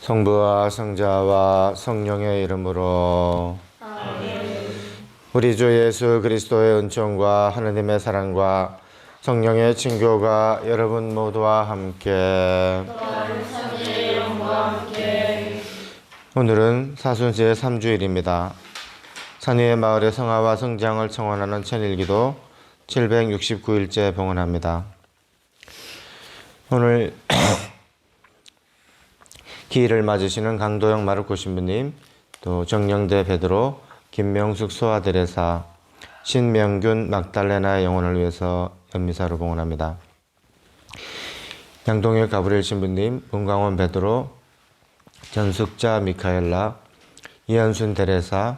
성부와 성자와 성령의 이름으로 아멘. 우리 주 예수 그리스도의 은총과 하느님의 사랑과 성령의 친교가 여러분 모두와 함께 오늘은 사순시의 3주일입니다. 산위의 마을의 성화와 성장을 청원하는 천일기도 769일째 봉헌합니다. 오늘 기일을 맞으시는 강도영 마르코 신부님, 또 정영대 베드로, 김명숙 소아데레사, 신명균 막달레나의 영혼을 위해서 연미사로 봉헌합니다. 양동일 가브리엘 신부님, 문광원 베드로, 전숙자 미카엘라, 이현순 데레사,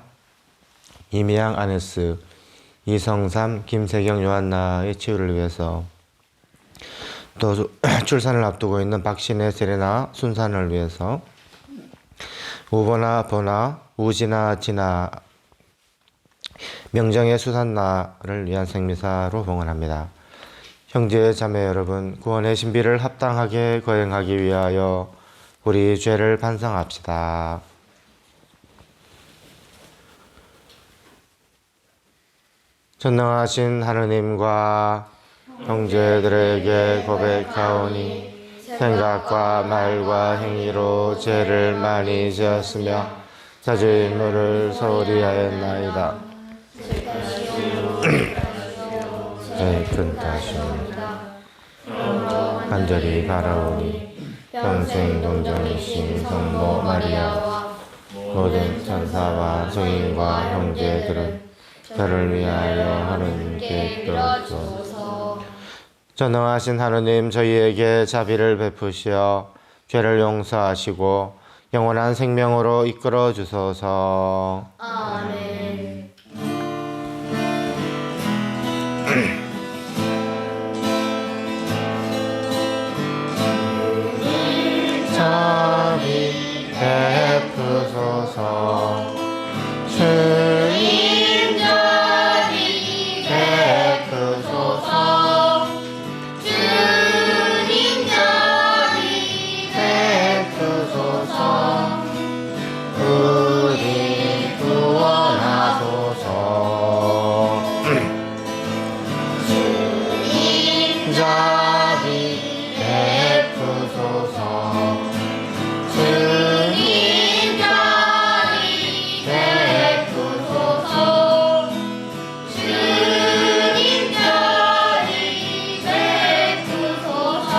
이미양 아네스, 이성삼, 김세경 요한나의 치유를 위해서, 또 출산을 앞두고 있는 박신혜 세레나 순산을 위해서, 우보나 보나 우지나 지나 명정의 수산나를 위한 생미사로 봉헌합니다. 형제 자매 여러분, 구원의 신비를 합당하게 거행하기 위하여 우리 죄를 반성합시다. 전능하신 하느님과 형제들에게 고백하오니 생각과 말과 행위로 죄를 많이 지었으며 자주인물을 소홀히 하였나이다. 큰 탓입니다. 간절히 바라오니 평생 동정이신 성모 마리아와 모든 천사와 성인과 형제들은 저를 위하여 하느님께 기도하소서. 전능하신 하느님, 저희에게 자비를 베푸시어 죄를 용서하시고 영원한 생명으로 이끌어 주소서. 아멘. 자비 베푸소서. 주님 자비 베푸소서. 주님 자비 베푸소서. 우리 구원하소서. 주님 자비 베푸소서. 주님 자비 베푸소서. 주님 자비 베푸소서.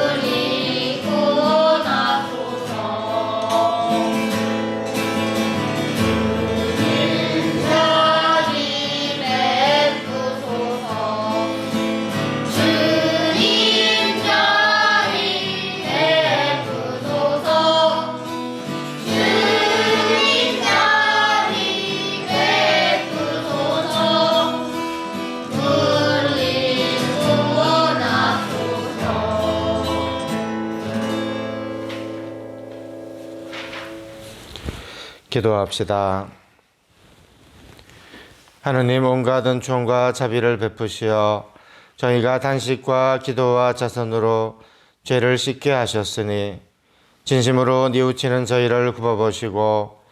우리 구원하소서. 주님 자비 베푸소서. 주님 자비 베푸소서. 주님 자비 베푸소서. 우리 구원하소서. 기도합시다. 하느님, 온갖 은총과 자비를 베푸시어 저희가 단식과 기도와 자선으로 죄를 씻게 하셨으니 진심으로 뉘우치는 저희를 굽어보시고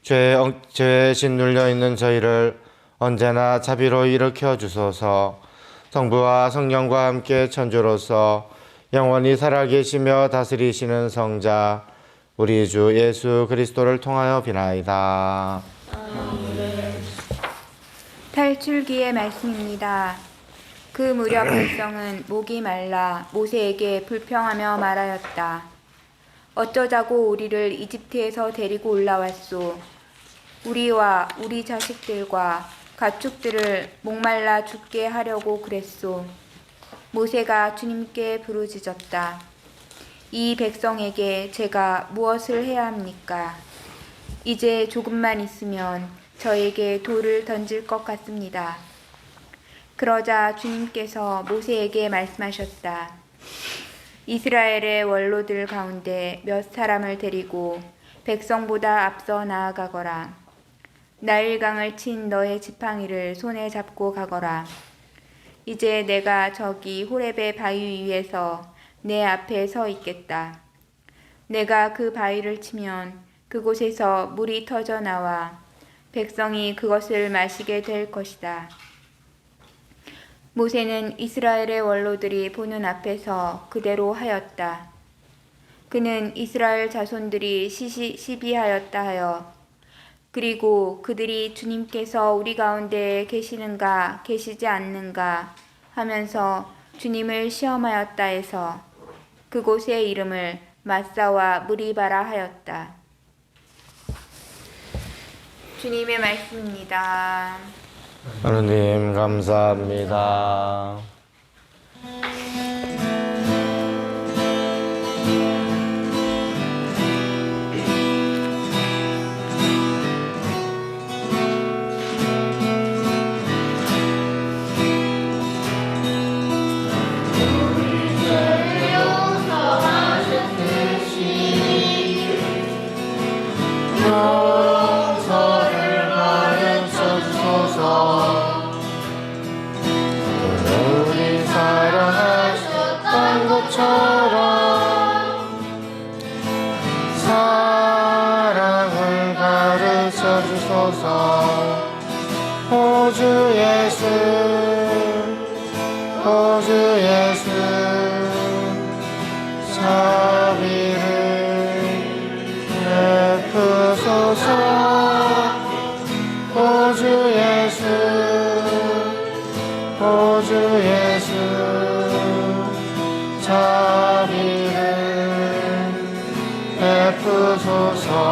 죄에 짓눌려 있는 저희를 언제나 자비로 일으켜 주소서. 성부와 성령과 함께 천주로서 영원히 살아계시며 다스리시는 성자 우리 주 예수 그리스도를 통하여 비나이다. 탈출기의 말씀입니다. 그 무렵 백성은 목이 말라 모세에게 불평하며 말하였다. 어쩌자고 우리를 이집트에서 데리고 올라왔소. 우리와 우리 자식들과 가축들을 목말라 죽게 하려고 그랬소. 모세가 주님께 부르짖었다. 이 백성에게 제가 무엇을 해야 합니까? 이제 조금만 있으면 저에게 돌을 던질 것 같습니다. 그러자 주님께서 모세에게 말씀하셨다. 이스라엘의 원로들 가운데 몇 사람을 데리고 백성보다 앞서 나아가거라. 나일강을 친 너의 지팡이를 손에 잡고 가거라. 이제 내가 저기 호렙의 바위 위에서 내 앞에 서 있겠다. 내가 그 바위를 치면 그곳에서 물이 터져 나와 백성이 그것을 마시게 될 것이다. 모세는 이스라엘의 원로들이 보는 앞에서 그대로 하였다. 그는 이스라엘 자손들이 시비하였다 하여 그리고 그들이 주님께서 우리 가운데 계시는가 계시지 않는가 하면서 주님을 시험하였다 해서 그곳의 이름을 마사와 무리바라 하였다. 주님의 말씀입니다. 하느님 감사합니다. 용서를 가르쳐 주소서. 우리 사랑하셨던 것처럼 사랑을 가르쳐 주소서. 오주 예수, 오주 예수, 자비를 베푸소서. 오주 예수, 오주 예수, 자비를 베푸소서.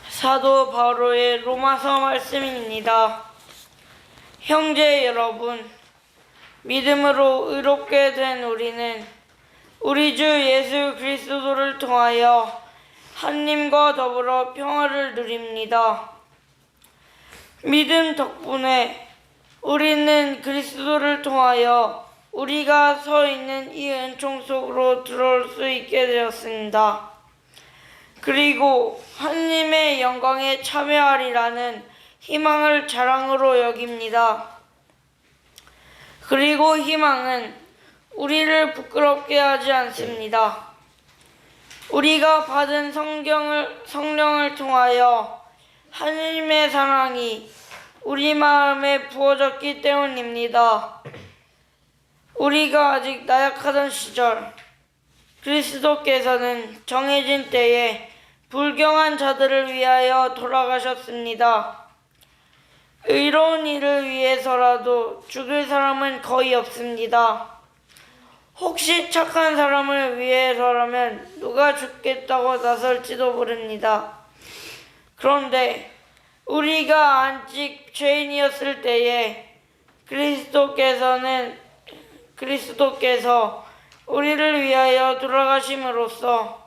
사도 바울의 로마서 말씀입니다. 형제 여러분, 믿음으로 의롭게 된 우리는 우리 주 예수 그리스도를 통하여 하나님과 더불어 평화를 누립니다. 믿음 덕분에 우리는 그리스도를 통하여 우리가 서 있는 이 은총 속으로 들어올 수 있게 되었습니다. 그리고 하나님의 영광에 참여하리라는 희망을 자랑으로 여깁니다. 그리고 희망은 우리를 부끄럽게 하지 않습니다. 우리가 받은 성령을 통하여 하나님의 사랑이 우리 마음에 부어졌기 때문입니다. 우리가 아직 나약하던 시절 그리스도께서는 정해진 때에 불경한 자들을 위하여 돌아가셨습니다. 의로운 일을 위해서라도 죽을 사람은 거의 없습니다. 혹시 착한 사람을 위해서라면 누가 죽겠다고 나설지도 모릅니다. 그런데 우리가 아직 죄인이었을 때에 그리스도께서 우리를 위하여 돌아가심으로써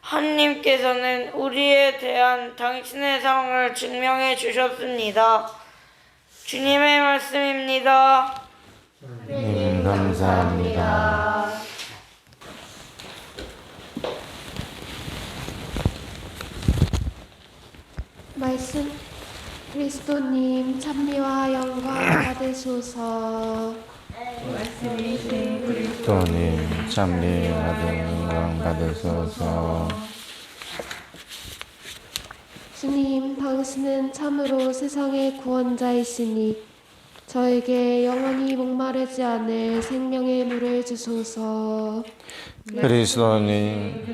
하나님께서는 우리에 대한 당신의 사랑을 증명해 주셨습니다. 주님의 말씀입니다. 감사합니다. 말씀 그리스도님 찬미와 영광 받으소서. 그리스도님 참리와 영광 받으소서. 주님, 당신은 참으로 세상의 구원자이시니 저에게 영원히 목마르지 않을 생명의 물을 주소서. 그리스도님,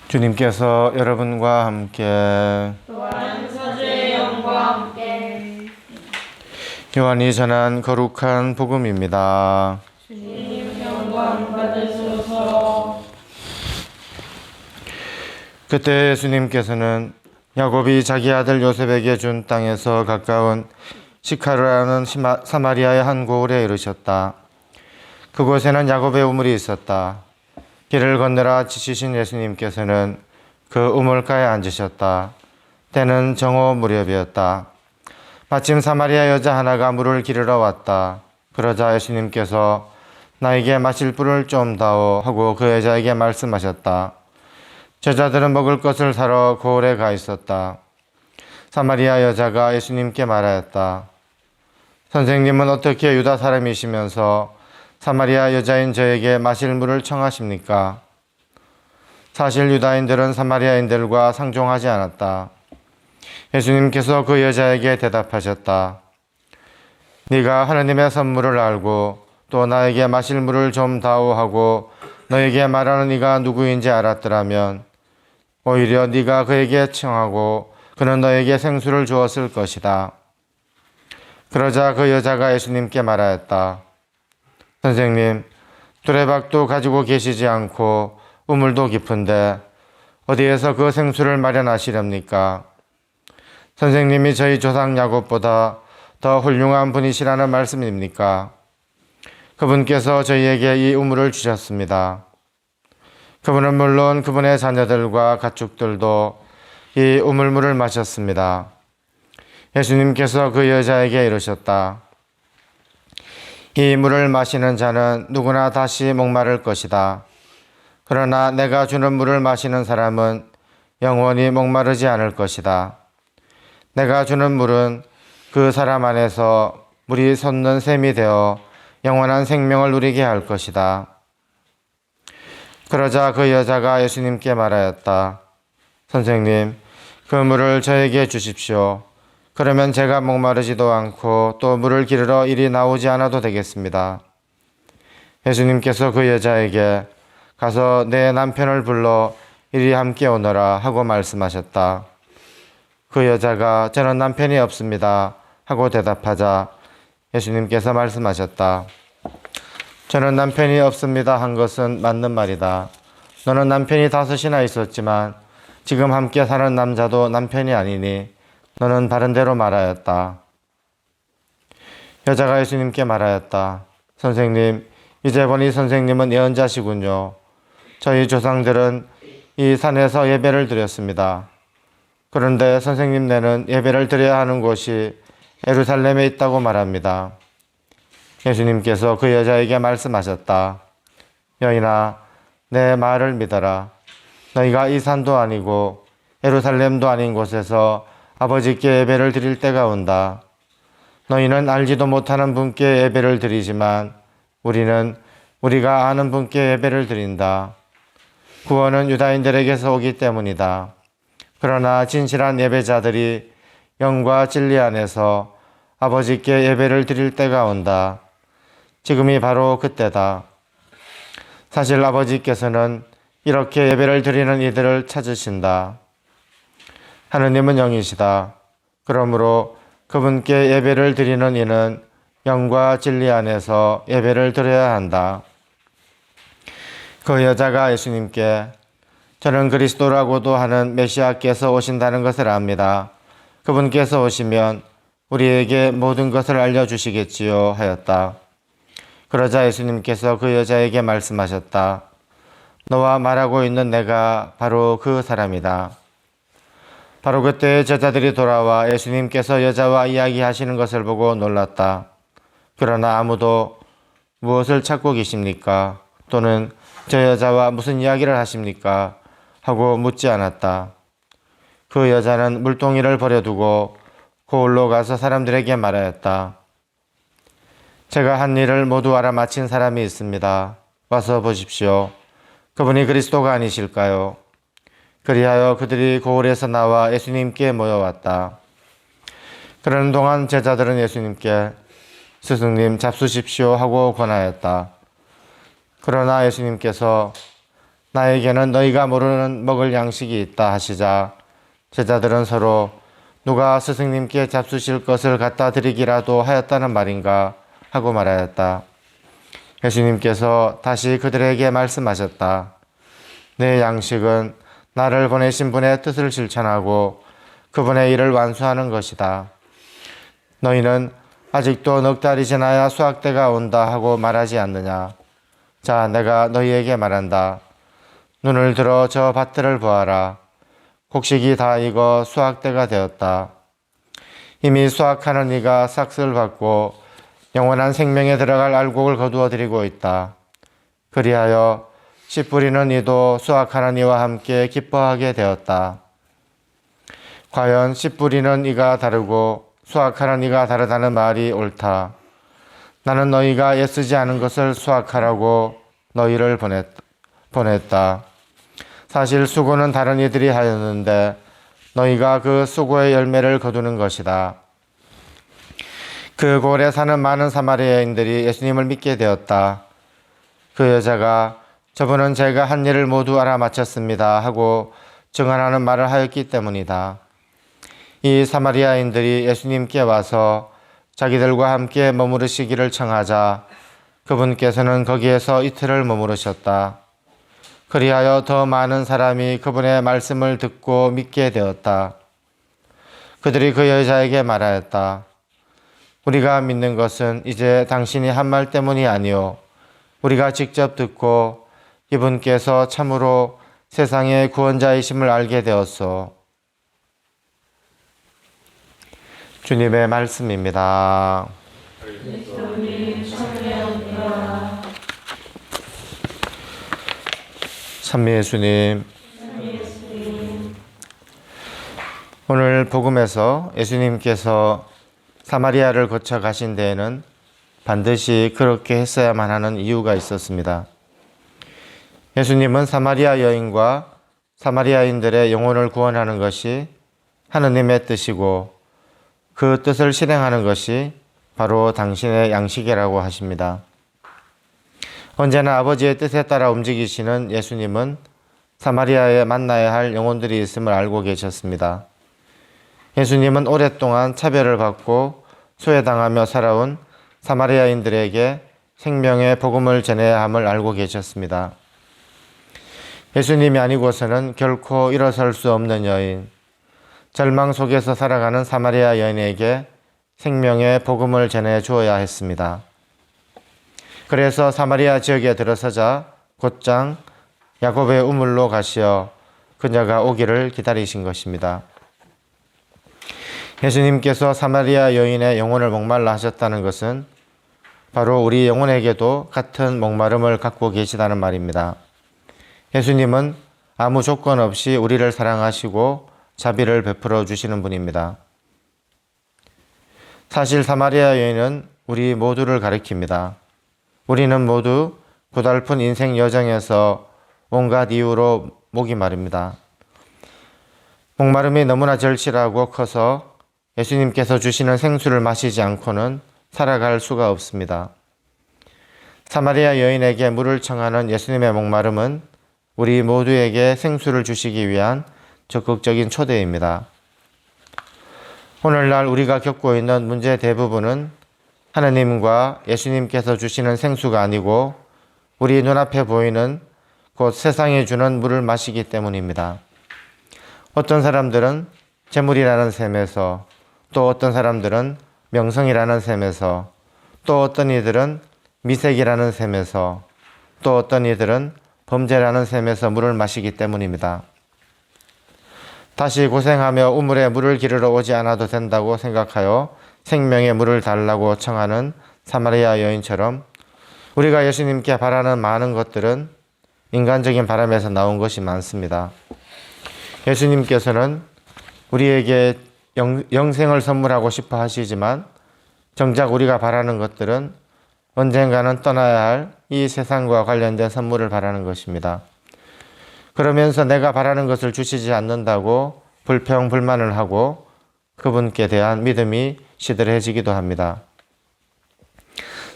주님께서 여러분과 함께 요한이 전한 거룩한 복음입니다. 그때 예수님께서는 야곱이 자기 아들 요셉에게 준 땅에서 가까운 시카르라는 사마리아의 한 고을에 이르셨다. 그곳에는 야곱의 우물이 있었다. 길을 건너라 지치신 예수님께서는 그 우물가에 앉으셨다. 때는 정오 무렵이었다. 마침 사마리아 여자 하나가 물을 기르러 왔다. 그러자 예수님께서 나에게 마실 물을 좀 다오 하고 그 여자에게 말씀하셨다. 제자들은 먹을 것을 사러 고을에 가 있었다. 사마리아 여자가 예수님께 말하였다. 선생님은 어떻게 유다 사람이시면서 사마리아 여자인 저에게 마실 물을 청하십니까? 사실 유다인들은 사마리아인들과 상종하지 않았다. 예수님께서 그 여자에게 대답하셨다. 네가 하나님의 선물을 알고 또 나에게 마실 물을 좀 다오 하고 너에게 말하는 이가 누구인지 알았더라면 오히려 네가 그에게 청하고 그는 너에게 생수를 주었을 것이다. 그러자 그 여자가 예수님께 말하였다. 선생님, 두레박도 가지고 계시지 않고 우물도 깊은데 어디에서 그 생수를 마련하시렵니까? 선생님이 저희 조상 야곱보다 더 훌륭한 분이시라는 말씀입니까? 그분께서 저희에게 이 우물을 주셨습니다. 그분은 물론 그분의 자녀들과 가축들도 이 우물물을 마셨습니다. 예수님께서 그 여자에게 이르셨다. 이 물을 마시는 자는 누구나 다시 목마를 것이다. 그러나 내가 주는 물을 마시는 사람은 영원히 목마르지 않을 것이다. 내가 주는 물은 그 사람 안에서 물이 솟는 샘이 되어 영원한 생명을 누리게 할 것이다. 그러자 그 여자가 예수님께 말하였다. 선생님, 그 물을 저에게 주십시오. 그러면 제가 목마르지도 않고 또 물을 기르러 이리 나오지 않아도 되겠습니다. 예수님께서 그 여자에게 가서 내 남편을 불러 이리 함께 오너라 하고 말씀하셨다. 그 여자가 저는 남편이 없습니다 하고 대답하자 예수님께서 말씀하셨다. 저는 남편이 없습니다 한 것은 맞는 말이다. 너는 남편이 5이나 있었지만 지금 함께 사는 남자도 남편이 아니니 너는 바른 대로 말하였다. 여자가 예수님께 말하였다. 선생님, 이제 보니 선생님은 예언자시군요. 저희 조상들은 이 산에서 예배를 드렸습니다. 그런데 선생님네는 예배를 드려야 하는 곳이 예루살렘에 있다고 말합니다. 예수님께서 그 여자에게 말씀하셨다. 여인아, 내 말을 믿어라. 너희가 이 산도 아니고 예루살렘도 아닌 곳에서 아버지께 예배를 드릴 때가 온다. 너희는 알지도 못하는 분께 예배를 드리지만 우리는 우리가 아는 분께 예배를 드린다. 구원은 유다인들에게서 오기 때문이다. 그러나 진실한 예배자들이 영과 진리 안에서 아버지께 예배를 드릴 때가 온다. 지금이 바로 그때다. 사실 아버지께서는 이렇게 예배를 드리는 이들을 찾으신다. 하느님은 영이시다. 그러므로 그분께 예배를 드리는 이는 영과 진리 안에서 예배를 드려야 한다. 그 여자가 예수님께 저는 그리스도라고도 하는 메시아께서 오신다는 것을 압니다. 그분께서 오시면 우리에게 모든 것을 알려주시겠지요 하였다. 그러자 예수님께서 그 여자에게 말씀하셨다. 너와 말하고 있는 내가 바로 그 사람이다. 바로 그때 제자들이 돌아와 예수님께서 여자와 이야기하시는 것을 보고 놀랐다. 그러나 아무도 무엇을 찾고 계십니까? 또는 저 여자와 무슨 이야기를 하십니까? 하고 묻지 않았다. 그 여자는 물동이를 버려두고 고을로 가서 사람들에게 말하였다. 제가 한 일을 모두 알아마친 사람이 있습니다. 와서 보십시오. 그분이 그리스도가 아니실까요? 그리하여 그들이 고을에서 나와 예수님께 모여왔다. 그러는 동안 제자들은 예수님께 스승님 잡수십시오 하고 권하였다. 그러나 예수님께서 나에게는 너희가 모르는 먹을 양식이 있다 하시자 제자들은 서로 누가 스승님께 잡수실 것을 갖다 드리기라도 하였다는 말인가 하고 말하였다. 예수님께서 다시 그들에게 말씀하셨다. 내 양식은 나를 보내신 분의 뜻을 실천하고 그분의 일을 완수하는 것이다. 너희는 아직도 넉 달이 지나야 수확때가 온다 하고 말하지 않느냐. 자, 내가 너희에게 말한다. 눈을 들어 저 밭들을 보아라. 곡식이 다 익어 수확때가 되었다. 이미 수확하는 이가 삭슬 받고 영원한 생명에 들어갈 알곡을 거두어 드리고 있다. 그리하여 씨 뿌리는 이도 수확하는 이와 함께 기뻐하게 되었다. 과연 씨 뿌리는 이가 다르고 수확하는 이가 다르다는 말이 옳다. 나는 너희가 애쓰지 않은 것을 수확하라고 너희를 보냈다. 사실 수고는 다른 이들이 하였는데 너희가 그 수고의 열매를 거두는 것이다. 그 고을에 사는 많은 사마리아인들이 예수님을 믿게 되었다. 그 여자가 저분은 제가 한 일을 모두 알아마쳤습니다 하고 증언하는 말을 하였기 때문이다. 이 사마리아인들이 예수님께 와서 자기들과 함께 머무르시기를 청하자 그분께서는 거기에서 이틀을 머무르셨다. 그리하여 더 많은 사람이 그분의 말씀을 듣고 믿게 되었다. 그들이 그 여자에게 말하였다. 우리가 믿는 것은 이제 당신이 한 말 때문이 아니오. 우리가 직접 듣고 이분께서 참으로 세상의 구원자이심을 알게 되었소. 주님의 말씀입니다. 찬미 예수님. 오늘 복음에서 예수님께서 사마리아를 거쳐 가신 데에는 반드시 그렇게 했어야만 하는 이유가 있었습니다. 예수님은 사마리아 여인과 사마리아인들의 영혼을 구원하는 것이 하느님의 뜻이고 그 뜻을 실행하는 것이 바로 당신의 양식이라고 하십니다. 언제나 아버지의 뜻에 따라 움직이시는 예수님은 사마리아에 만나야 할 영혼들이 있음을 알고 계셨습니다. 예수님은 오랫동안 차별을 받고 소외당하며 살아온 사마리아인들에게 생명의 복음을 전해야 함을 알고 계셨습니다. 예수님이 아니고서는 결코 일어설 수 없는 여인, 절망 속에서 살아가는 사마리아 여인에게 생명의 복음을 전해 주어야 했습니다. 그래서 사마리아 지역에 들어서자 곧장 야곱의 우물로 가시어 그녀가 오기를 기다리신 것입니다. 예수님께서 사마리아 여인의 영혼을 목말라 하셨다는 것은 바로 우리 영혼에게도 같은 목마름을 갖고 계시다는 말입니다. 예수님은 아무 조건 없이 우리를 사랑하시고 자비를 베풀어 주시는 분입니다. 사실 사마리아 여인은 우리 모두를 가리킵니다. 우리는 모두 고달픈 인생 여정에서 온갖 이유로 목이 마릅니다. 목마름이 너무나 절실하고 커서 예수님께서 주시는 생수를 마시지 않고는 살아갈 수가 없습니다. 사마리아 여인에게 물을 청하는 예수님의 목마름은 우리 모두에게 생수를 주시기 위한 적극적인 초대입니다. 오늘날 우리가 겪고 있는 문제 대부분은 하나님과 예수님께서 주시는 생수가 아니고 우리 눈앞에 보이는 곧 세상이 주는 물을 마시기 때문입니다. 어떤 사람들은 재물이라는 셈에서, 또 어떤 사람들은 명성이라는 셈에서, 또 어떤 이들은 미색이라는 셈에서, 또 어떤 이들은 범죄라는 셈에서 물을 마시기 때문입니다. 다시 고생하며 우물에 물을 기르러 오지 않아도 된다고 생각하여 생명의 물을 달라고 청하는 사마리아 여인처럼 우리가 예수님께 바라는 많은 것들은 인간적인 바람에서 나온 것이 많습니다. 예수님께서는 우리에게 영생을 선물하고 싶어 하시지만 정작 우리가 바라는 것들은 언젠가는 떠나야 할 이 세상과 관련된 선물을 바라는 것입니다. 그러면서 내가 바라는 것을 주시지 않는다고 불평불만을 하고 그분께 대한 믿음이 시들해지기도 합니다.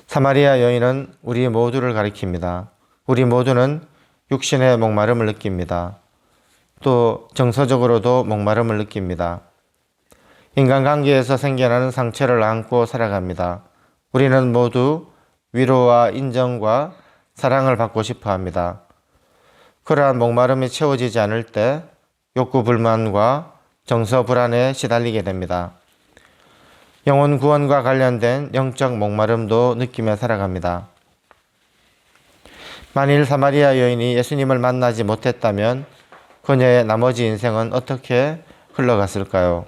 사마리아 여인은 우리 모두를 가리킵니다. 우리 모두는 육신의 목마름을 느낍니다. 또 정서적으로도 목마름을 느낍니다. 인간관계에서 생겨나는 상처를 안고 살아갑니다. 우리는 모두 위로와 인정과 사랑을 받고 싶어 합니다. 그러한 목마름이 채워지지 않을 때 욕구 불만과 정서 불안에 시달리게 됩니다. 영혼 구원과 관련된 영적 목마름도 느끼며 살아갑니다. 만일 사마리아 여인이 예수님을 만나지 못했다면 그녀의 나머지 인생은 어떻게 흘러갔을까요?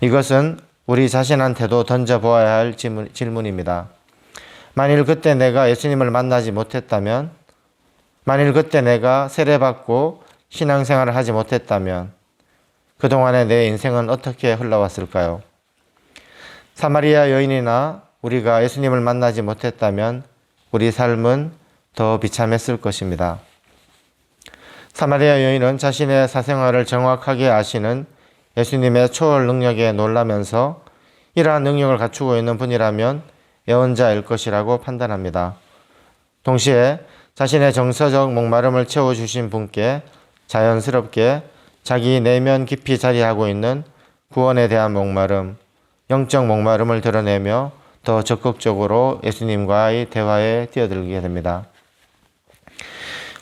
이것은 우리 자신한테도 던져보아야 할 질문입니다. 만일 그때 내가 예수님을 만나지 못했다면, 만일 그때 내가 세례받고 신앙생활을 하지 못했다면 그동안의 내 인생은 어떻게 흘러왔을까요? 사마리아 여인이나 우리가 예수님을 만나지 못했다면 우리 삶은 더 비참했을 것입니다. 사마리아 여인은 자신의 사생활을 정확하게 아시는 예수님의 초월 능력에 놀라면서 이러한 능력을 갖추고 있는 분이라면 예언자일 것이라고 판단합니다. 동시에 자신의 정서적 목마름을 채워주신 분께 자연스럽게 자기 내면 깊이 자리하고 있는 구원에 대한 목마름, 영적 목마름을 드러내며 더 적극적으로 예수님과의 대화에 뛰어들게 됩니다.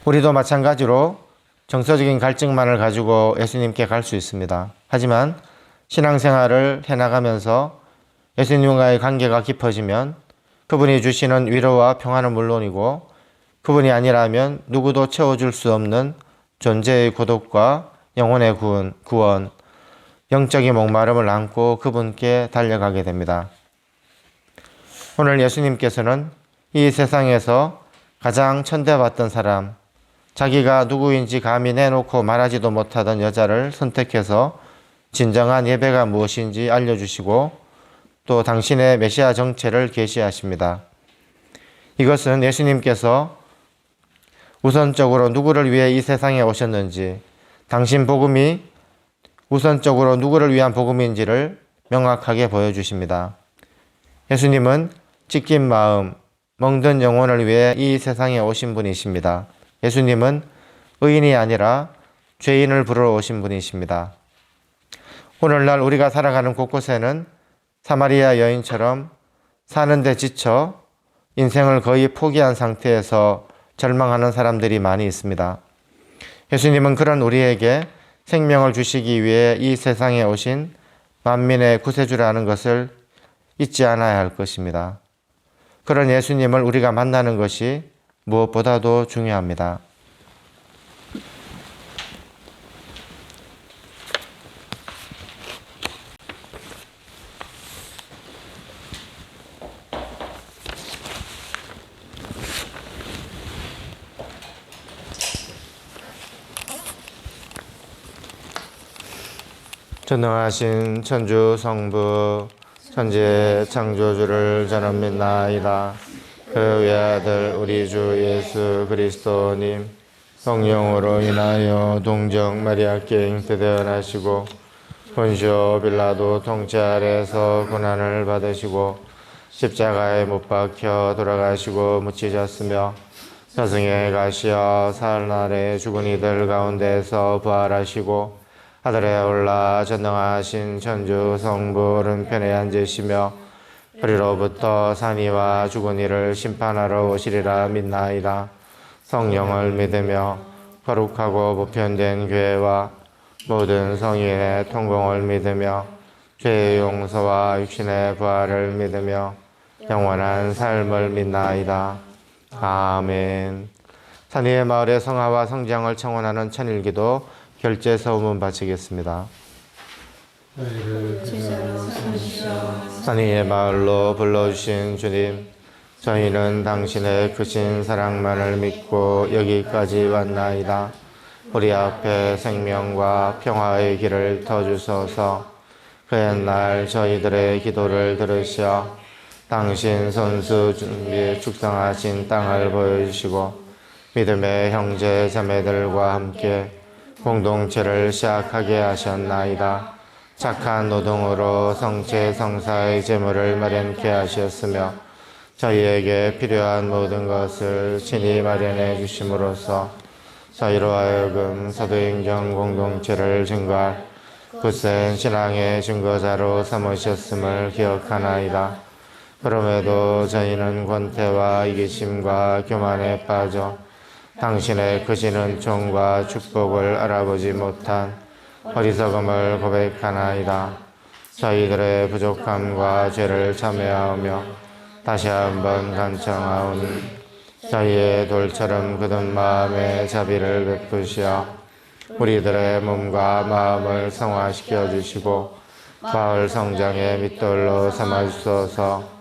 우리도 마찬가지로 정서적인 갈증만을 가지고 예수님께 갈 수 있습니다. 하지만 신앙생활을 해나가면서 예수님과의 관계가 깊어지면 그분이 주시는 위로와 평안은 물론이고 그분이 아니라면 누구도 채워줄 수 없는 존재의 고독과 영혼의 구원, 영적인 목마름을 안고 그분께 달려가게 됩니다. 오늘 예수님께서는 이 세상에서 가장 천대받던 사람, 자기가 누구인지 감히 내놓고 말하지도 못하던 여자를 선택해서 진정한 예배가 무엇인지 알려주시고 또 당신의 메시아 정체를 계시하십니다. 이것은 예수님께서 우선적으로 누구를 위해 이 세상에 오셨는지, 당신 복음이 우선적으로 누구를 위한 복음인지를 명확하게 보여주십니다. 예수님은 찢긴 마음, 멍든 영혼을 위해 이 세상에 오신 분이십니다. 예수님은 의인이 아니라 죄인을 부르러 오신 분이십니다. 오늘날 우리가 살아가는 곳곳에는 사마리아 여인처럼 사는데 지쳐 인생을 거의 포기한 상태에서 절망하는 사람들이 많이 있습니다. 예수님은 그런 우리에게 생명을 주시기 위해 이 세상에 오신 만민의 구세주라는 것을 잊지 않아야 할 것입니다. 그런 예수님을 우리가 만나는 것이 무엇보다도 중요합니다. 전능하신 천주 성부 천지의 창조주를 저는 믿나이다. 그 외아들 우리 주 예수 그리스도님 성령으로 인하여 동정 마리아께 잉태되어나시고 본시오 빌라도 통치 아래서 고난을 받으시고 십자가에 못 박혀 돌아가시고 묻히셨으며 저승에 가시어 사흘날에 죽은 이들 가운데서 부활하시고 하늘에 올라 전능하신 천주 성부 오른편에 앉으시며 그리로부터 산이와 죽은 이를 심판하러 오시리라 믿나이다. 성령을 믿으며 거룩하고 보편된 교회와 모든 성인의 통공을 믿으며 죄의 용서와 육신의 부활을 믿으며 영원한 삶을 믿나이다. 아멘. 산위의 마을의 성화와 성장을 청원하는 천일기도 결제 서음은 바치겠습니다. 산위의 마을로 불러주신 주님, 저희는 당신의 크신 사랑만을 믿고 여기까지 왔나이다. 우리 앞에 생명과 평화의 길을 터주소서. 그 옛날 저희들의 기도를 들으시어 당신 선수 준비에 축성하신 땅을 보여주시고 믿음의 형제 자매들과 함께 공동체를 시작하게 하셨나이다. 착한 노동으로 성체 성사의 재물을 마련케 하셨으며 저희에게 필요한 모든 것을 친히 마련해 주심으로써 저희로 하여금 사도행전 공동체를 증거할 굳센 신앙의 증거자로 삼으셨음을 기억하나이다. 그럼에도 저희는 권태와 이기심과 교만에 빠져 당신의 크신 은총과 축복을 알아보지 못한 어리석음을 고백하나이다. 저희들의 부족함과 죄를 참회하며 다시 한번 간청하오니 저희의 돌처럼 굳은 마음에 자비를 베푸시어 우리들의 몸과 마음을 성화시켜 주시고 마을 성장의 밑돌로 삼아 주소서.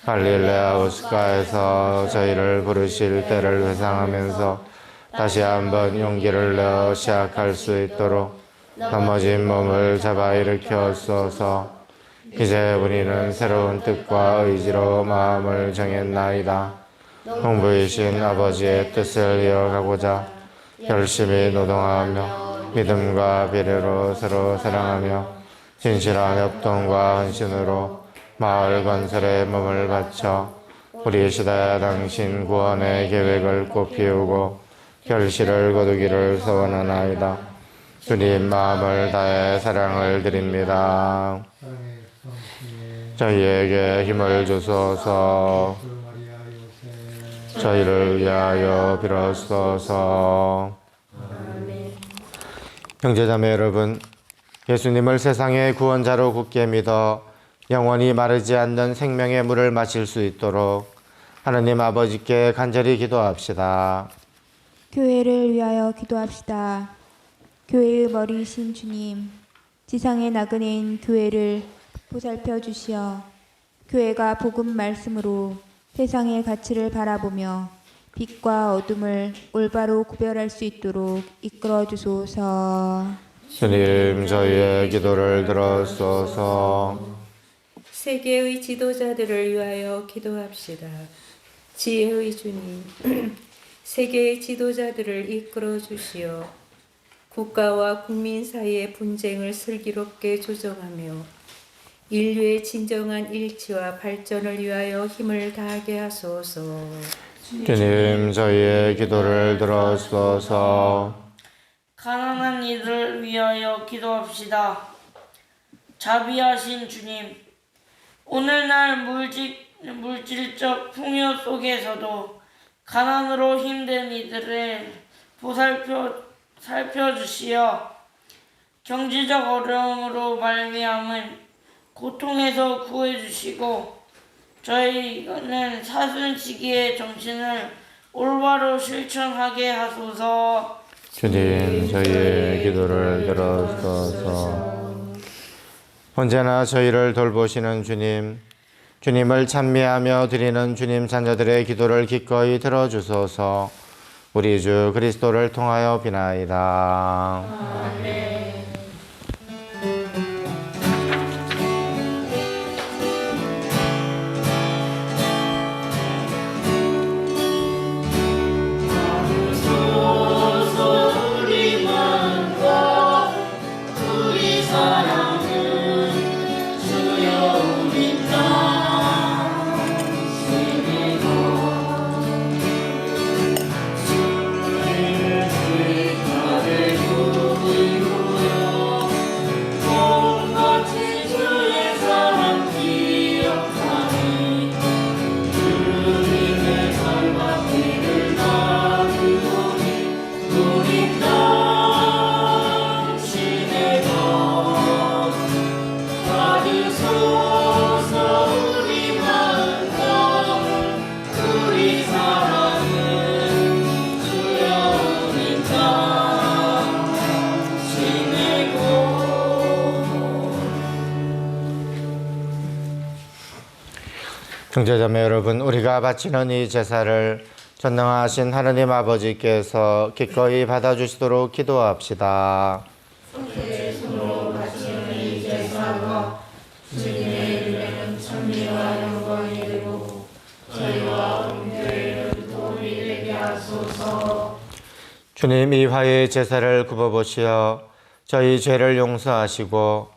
갈릴레아 오스가에서 저희를 부르실 때를 회상하면서 다시 한번 용기를 내어 시작할 수 있도록 넘어진 몸을 잡아 일으켜 주소서. 이제 우리는 새로운 뜻과 의지로 마음을 정했나이다. 공부이신 아버지의 뜻을 이어가고자 열심히 노동하며 믿음과 배려로 서로 사랑하며 진실한 협동과 헌신으로 마을 건설에 몸을 바쳐 우리 시대 당신 구원의 계획을 꽃피우고 결실을 거두기를 소원하나이다. 주님 마음을 다해 사랑을 드립니다. 저희에게 힘을 주소서. 저희를 위하여 빌어주소서. 형제자매 여러분, 예수님을 세상의 구원자로 굳게 믿어 영원히 마르지 않는 생명의 물을 마실 수 있도록 하느님 아버지께 간절히 기도합시다. 교회를 위하여 기도합시다. 교회의 머리이신 주님, 지상의 나그네인 교회를 보살펴 주시어 교회가 복음 말씀으로 세상의 가치를 바라보며 빛과 어둠을 올바로 구별할 수 있도록 이끌어 주소서. 주님, 저희의 기도를 들어주소서. 세계의 지도자들을 위하여 기도합시다. 지혜의 주님, 세계의 지도자들을 이끌어 주시어 국가와 국민 사이의 분쟁을 슬기롭게 조정하며 인류의 진정한 일치와 발전을 위하여 힘을 다하게 하소서. 주님, 저희의 기도를 들어주소서. 가난한 이들을 위하여 기도합시다. 자비하신 주님, 오늘날 물질적 풍요 속에서도 가난으로 힘든 이들을 살펴주시어 경제적 어려움으로 말미암은 고통에서 구해주시고 저희는 사순시기의 정신을 올바로 실천하게 하소서. 주님, 저희의 기도를 들어주소서. 언제나 저희를 돌보시는 주님, 주님을 찬미하며 드리는 주님 자녀들의 기도를 기꺼이 들어주소서. 우리 주 그리스도를 통하여 비나이다. 아멘. 형제자매 여러분, 우리가 바치는 이 제사를 전능하신 하느님 아버지께서 기꺼이 받아주시도록 기도합시다. 성체의 손으로 바치는 이 제사가 주님의 이름에는 찬미와 영광이 되고 저희와 온 교회를 도움이 되게 하소서. 주님, 이 화해의 제사를 굽어보시어 저희 죄를 용서하시고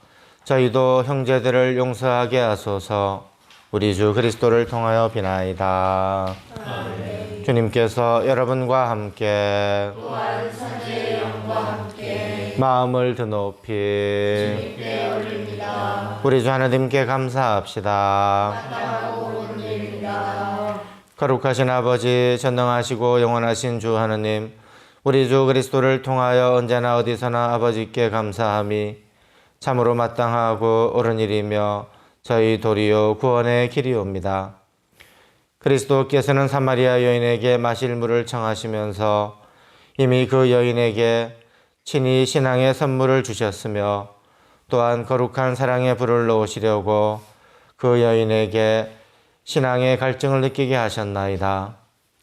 저희도 형제들을 용서하게 하소서. 우리 주 그리스도를 통하여 비나이다. 아멘. 주님께서 여러분과 함께 또한 선지의 영과 함께 마음을 드높이 주님께 올립니다. 우리 주 하나님께 감사합시다. 마땅하고 옳은 일입니다. 거룩하신 아버지, 전능하시고 영원하신 주 하느님, 우리 주 그리스도를 통하여 언제나 어디서나 아버지께 감사함이 참으로 마땅하고 옳은 일이며 저희 도리어 구원의 길이옵니다. 그리스도께서는 사마리아 여인에게 마실 물을 청하시면서 이미 그 여인에게 친히 신앙의 선물을 주셨으며 또한 거룩한 사랑의 불을 놓으시려고 그 여인에게 신앙의 갈증을 느끼게 하셨나이다.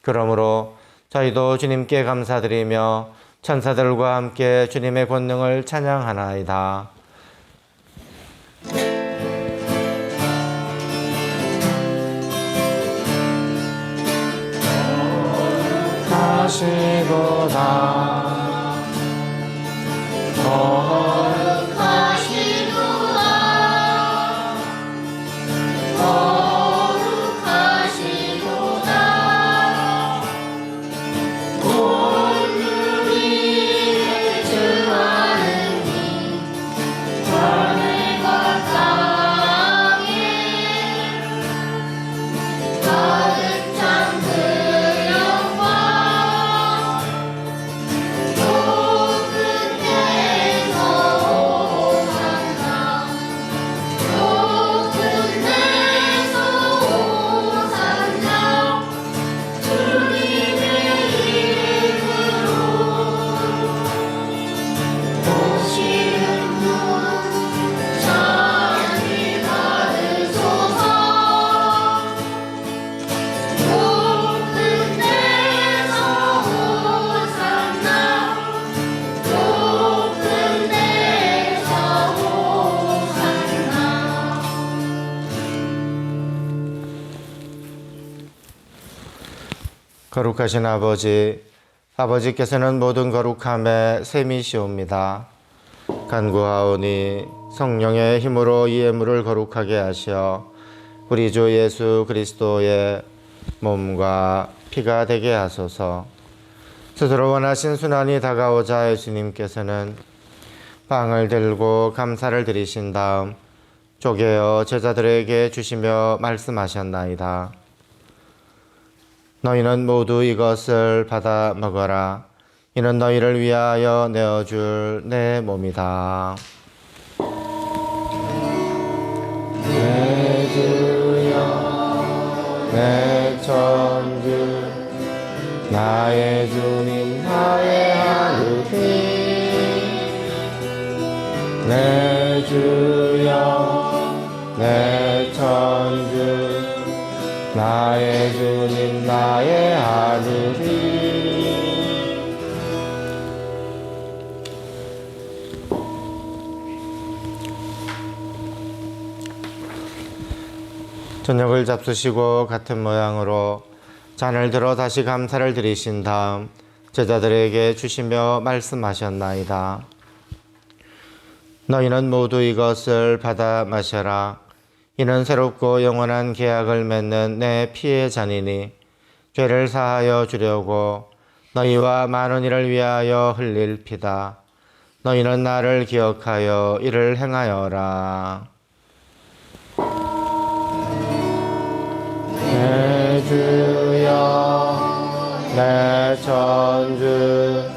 그러므로 저희도 주님께 감사드리며 천사들과 함께 주님의 권능을 찬양하나이다. 하시도다. 거룩하신 아버지, 아버지께서는 모든 거룩함의 셈이시옵니다. 간구하오니 성령의 힘으로 이 예물을 거룩하게 하시어 우리 주 예수 그리스도의 몸과 피가 되게 하소서. 스스로 원하신 순환이 다가오자 예수님께서는 빵을 들고 감사를 드리신 다음 쪼개어 제자들에게 주시며 말씀하셨나이다. 너희는 모두 이것을 받아 먹어라. 이는 너희를 위하여 내어줄 내 몸이다. 내 주여, 내 천주, 나의 주님, 나의 하느님. 내 주여, 내 천주, 나의 주님, 나의 하느님. 저녁을 잡수시고 같은 모양으로 잔을 들어 다시 감사를 드리신 다음 제자들에게 주시며 말씀하셨나이다. 너희는 모두 이것을 받아 마셔라. 이는 새롭고 영원한 계약을 맺는 내 피의 잔이니 죄를 사하여 주려고 너희와 많은 이를 위하여 흘릴 피다. 너희는 나를 기억하여 이를 행하여라. 내 주여, 내 천주,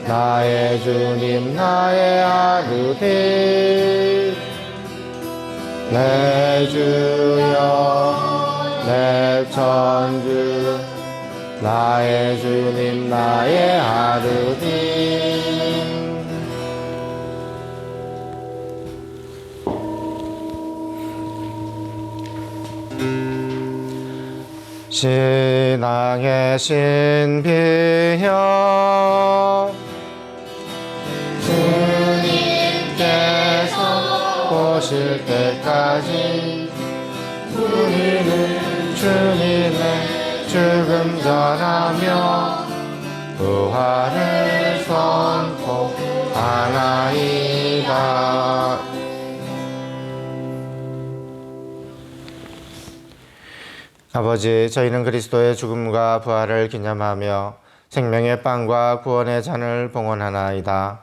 나의 주님, 나의 하느님. 내 주여, 내 천주, 나의 주님, 나의 하느님. 신앙의 신비여, 주님께서 오실 때까지 우리는 주님의 죽음 전하며 부활을 하나이다. 아버지, 저희는 그리스도의 죽음과 부활을 기념하며 생명의 빵과 구원의 잔을 봉헌하나이다.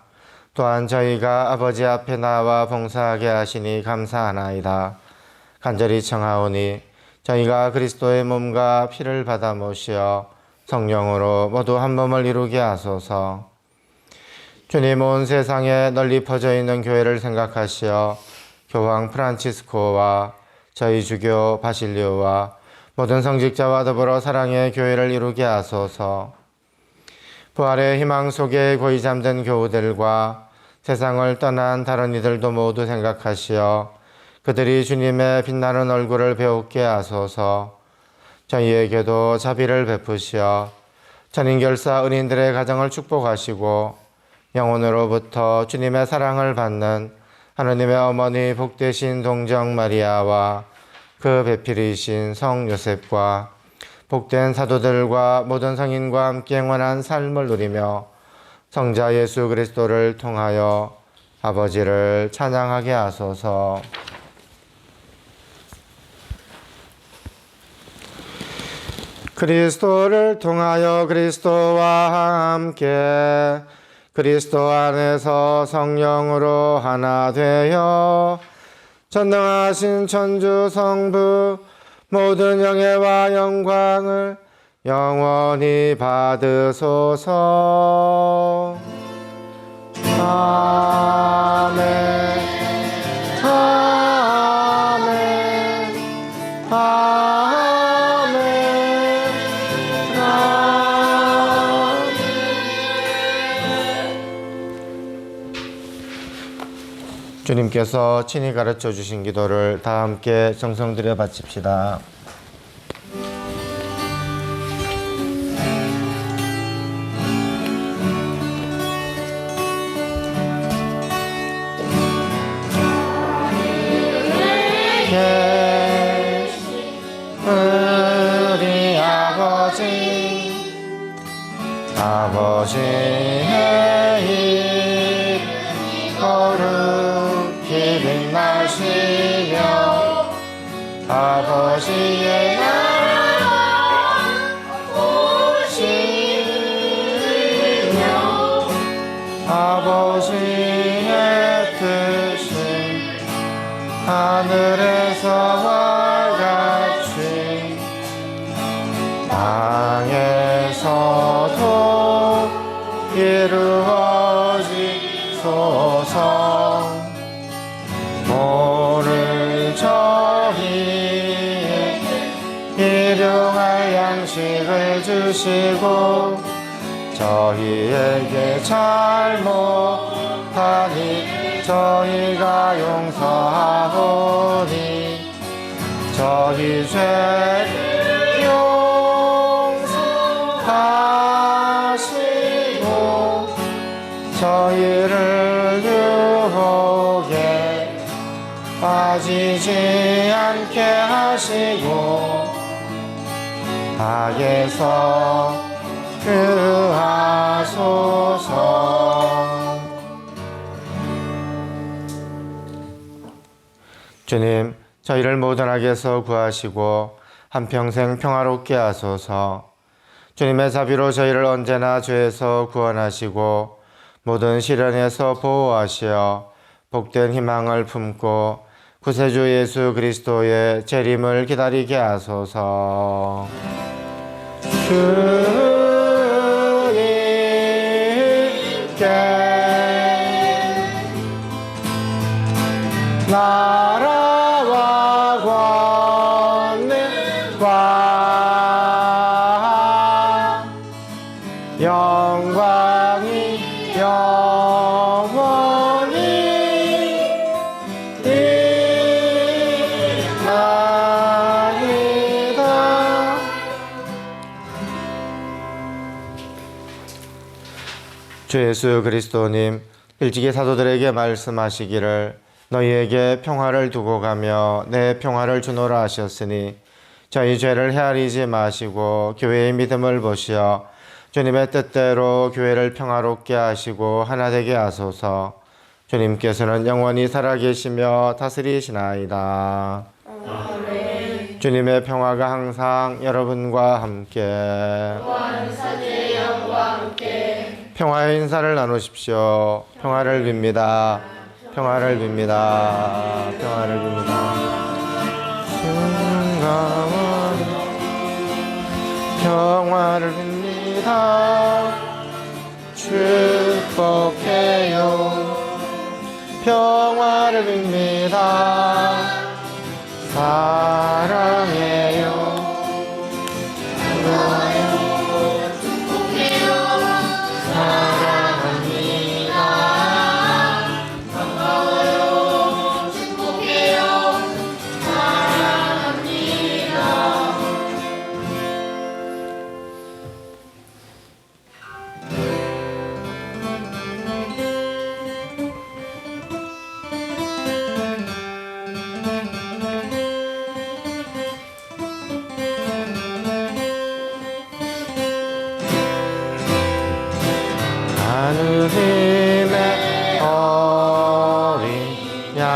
또한 저희가 아버지 앞에 나와 봉사하게 하시니 감사하나이다. 간절히 청하오니 저희가 그리스도의 몸과 피를 받아 모시어 성령으로 모두 한 몸을 이루게 하소서. 주님, 온 세상에 널리 퍼져 있는 교회를 생각하시어 교황 프란치스코와 저희 주교 바실리오와 모든 성직자와 더불어 사랑의 교회를 이루게 하소서. 부활의 희망 속에 고이 잠든 교우들과 세상을 떠난 다른 이들도 모두 생각하시어 그들이 주님의 빛나는 얼굴을 배우게 하소서. 저희에게도 자비를 베푸시어 천인결사 은인들의 가정을 축복하시고 영혼으로부터 주님의 사랑을 받는 하느님의 어머니 복되신 동정 마리아와 그 배필이신 성 요셉과 복된 사도들과 모든 성인과 함께 영원한 삶을 누리며 성자 예수 그리스도를 통하여 아버지를 찬양하게 하소서. 그리스도를 통하여 그리스도와 함께 그리스도 안에서 성령으로 하나 되어 전능하신 천주 성부 모든 영예와 영광을 영원히 받으소서. 아멘. 아멘. 아멘. 주님께서 친히 가르쳐 주신 기도를 다 함께 정성 들여 바칩시다. 우리 아버지의 일 거룩히 빛나시며 아버지의 나라 오시며 아버지의 뜻은 하늘에서와 같이 땅에서도 이루어지소서. 오늘 저희에게 일용할 양식을 주시고 저희에게 잘못하니 저희가 용서하오니 저희 죄를 용서하시고 저희를 유혹에 빠지지 않게 하시고 악에서 구하소서. 주님, 저희를 모든 악에서 구하시고 한평생 평화롭게 하소서. 주님의 자비로 저희를 언제나 죄에서 구원하시고 모든 시련에서 보호하시어 복된 희망을 품고 구세주 예수 그리스도의 재림을 기다리게 하소서. 주님께 나라와 권능과 영광이 영원히 있나이다. 주 예수 그리스도님, 일찍이 사도들에게 말씀하시기를 너희에게 평화를 두고 가며 내 평화를 주노라 하셨으니 저희 죄를 헤아리지 마시고 교회의 믿음을 보시어 주님의 뜻대로 교회를 평화롭게 하시고 하나 되게 하소서. 주님께서는 영원히 살아계시며 다스리시나이다. 아멘. 주님의 평화가 항상 여러분과 함께. 또한 사제의 영과 함께 평화의 인사를 나누십시오. 평화를 빕니다. 평화를 빕니다. 평화를 빕니다. 평화를 빕니다. 축복해요. 평화를 빕니다. 사랑해요. 하느님의 어린 양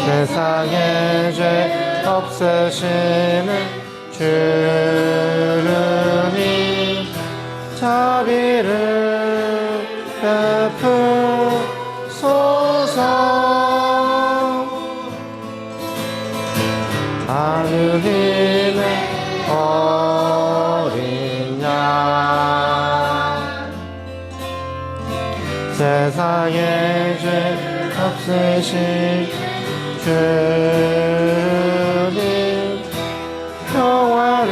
세상의 죄 없애시는 주님 자비를 베푸소서. 하느님의 어린 양 세상의 죄 없으신 주님 평화를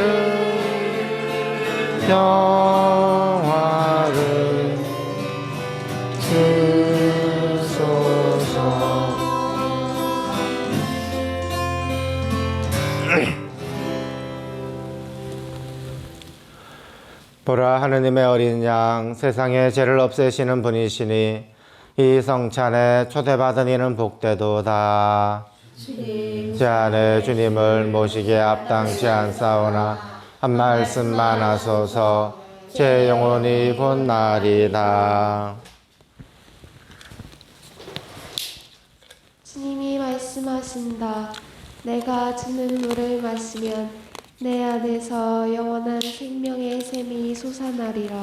주소서. 보라, 하느님의 어린 양 세상의 죄를 없애시는 분이시니 이 성찬에 초대받은 이는 복되도다. 제 안에 주님을 모시기에 합당치 않사오나 한 말씀만 하소서. 제 영혼이 곧 나리다. 주님이 말씀하신다. 내가 주는 물을 마시면 내 안에서 영원한 생명의 샘이 솟아나리라.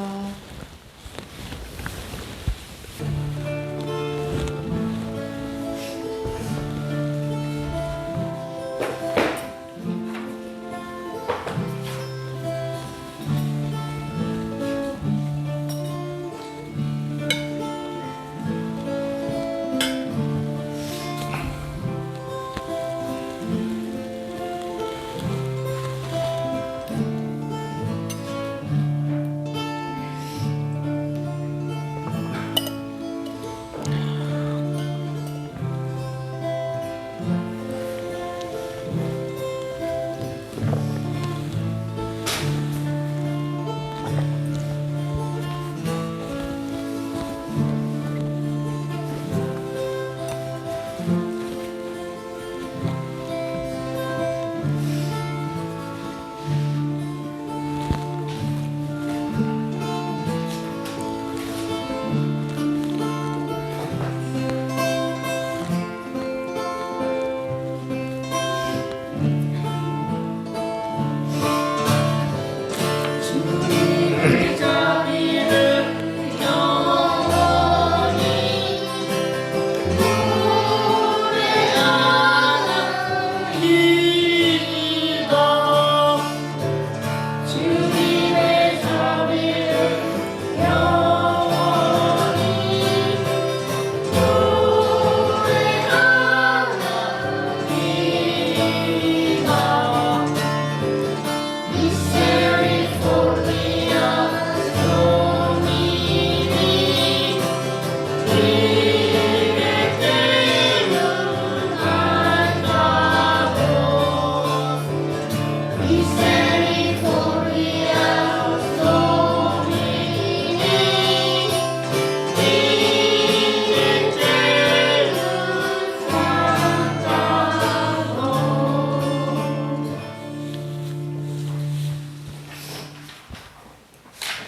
Be sorry for me.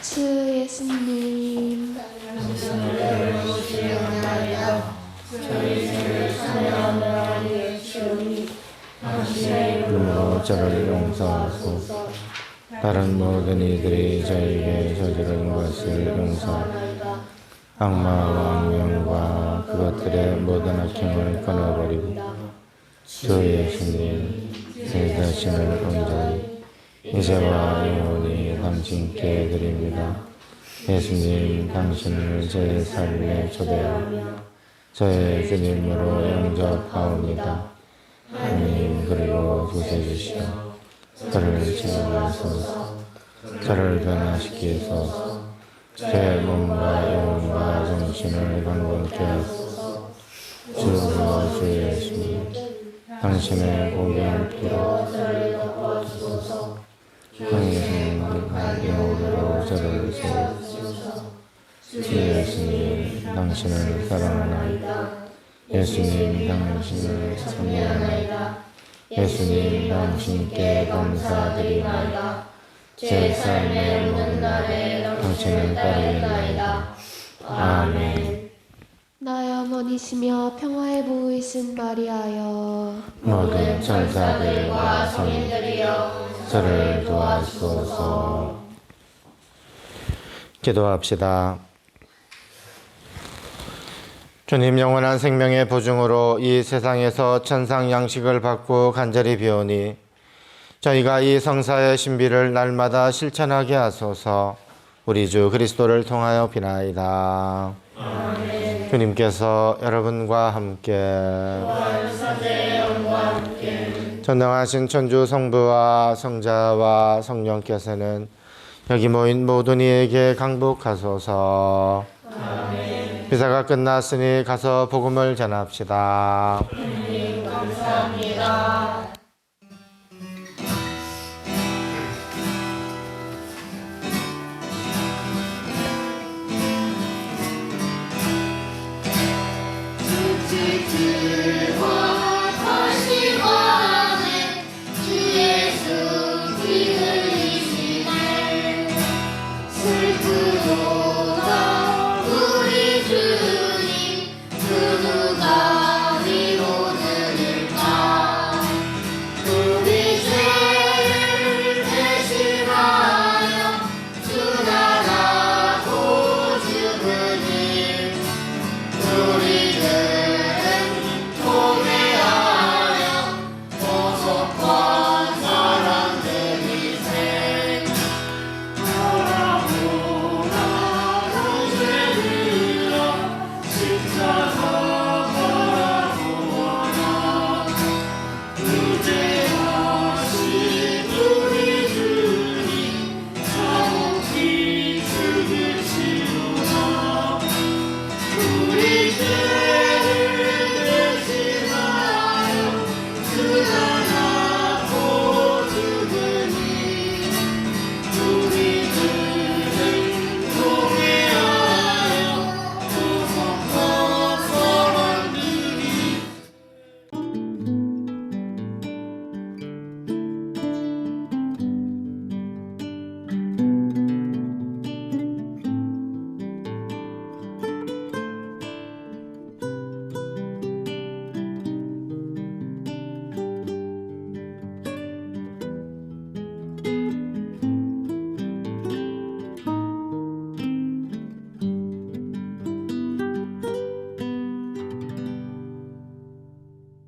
주 예수님, 이름으로 저를 용서하고 다른 모든 이들이 저에게 저지른 것을 용서하고 악마와 악령과 그것들의 모든 악행을 끊어버리고 주 예수님 제 자신을 온전히 이제와 영원히 당신께 드립니다. 예수님 당신을 제 삶에 초대하며 저의 주님으로 영접하옵니다. 하나님 그리고 구세주시오 저를 지도하소서 저를 변화시키소서 제 몸과 영혼과 정신을 강건케 하소서 주 예수님 당신의 보배한 피로 당신의 영으로 저를 세우소서 주 예수님 당신을 사랑하나이다 예수님 당신을 찬양하나이다 예수님 당신께 감사드리나이다 제 삶의 모든 날에 당신을 따르리나이다 아멘. 나의 어머니시며 평화의 보이신 마리아여, 모든 천사들과 성인들이여 저를 도와주소서. 기도합시다. 주님 영원한 생명의 보증으로 이 세상에서 천상 양식을 받고 간절히 비오니 저희가 이 성사의 신비를 날마다 실천하게 하소서. 우리 주 그리스도를 통하여 비나이다. 아멘. 주님께서 여러분과 함께 전능하신 천주 성부와 성자와 성령께서는 여기 모인 모든 이에게 강복하소서. 아멘. 미사가 끝났으니 가서 복음을 전합시다. 주님 감사합니다.